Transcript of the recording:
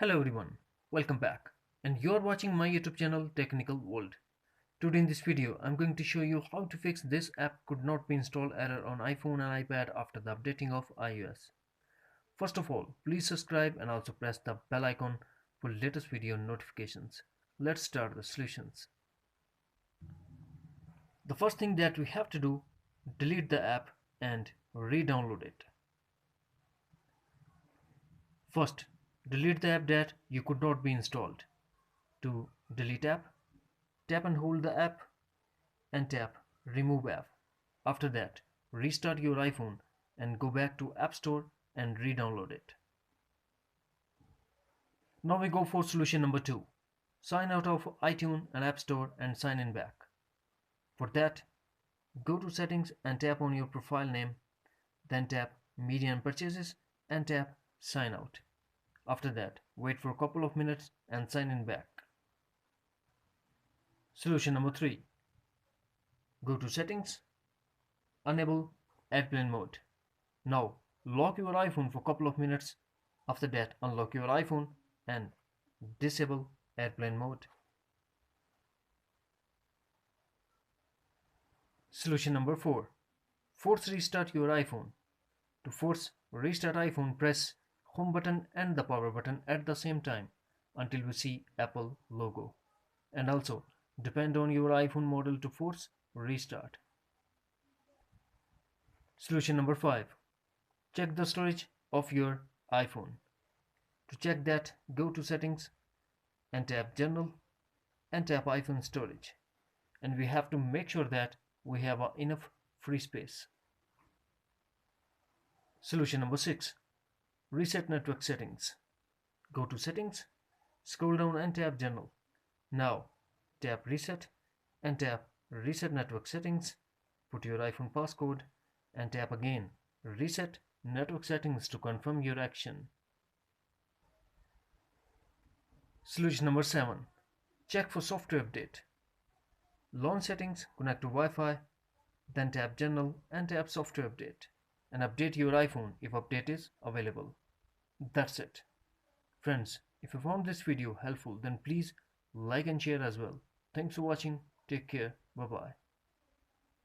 Hello everyone, welcome back. And you're watching my YouTube channel Technical World. Today in this video, I'm going to show you how to fix this app could not be installed error on iPhone and iPad after the updating of iOS. First of all, please subscribe and also press the bell icon for latest video notifications. Let's start the solutions. The first thing that we have to do, delete the app and re-download it. First, delete the app that you could not be installed. To delete app, tap and hold the app and tap remove app. After that, restart your iPhone and go back to App Store and re-download it. Now we go for solution number 2. Sign out of iTunes and App Store and sign in back. For that, go to settings and tap on your profile name, then tap media and purchases and tap sign out. After that, wait for a couple of minutes and sign in back. Solution number 3. Go to settings, enable airplane mode. Now lock your iPhone for a couple of minutes. After that, unlock your iPhone and disable airplane mode. Solution number 4. Force restart your iPhone. To force restart iPhone, press home button and the power button at the same time until we see Apple logo. And also depend on your iPhone model to force restart. Solution number 5. Check the storage of your iPhone. To check that, go to settings and tap general and tap iPhone storage. And we have to make sure that we have enough free space. Solution number 6. Reset network settings. Go to settings, scroll down and tap general. Now tap reset and tap reset network settings. Put your iPhone passcode and tap again reset network settings to confirm your action. Solution number 7. Check for software update. Launch settings, connect to Wi-Fi, then tap general and tap software update and update your iPhone if update is available. That's it. Friends, if you found this video helpful, then please like and share as well. Thanks for watching. Take care. Bye bye.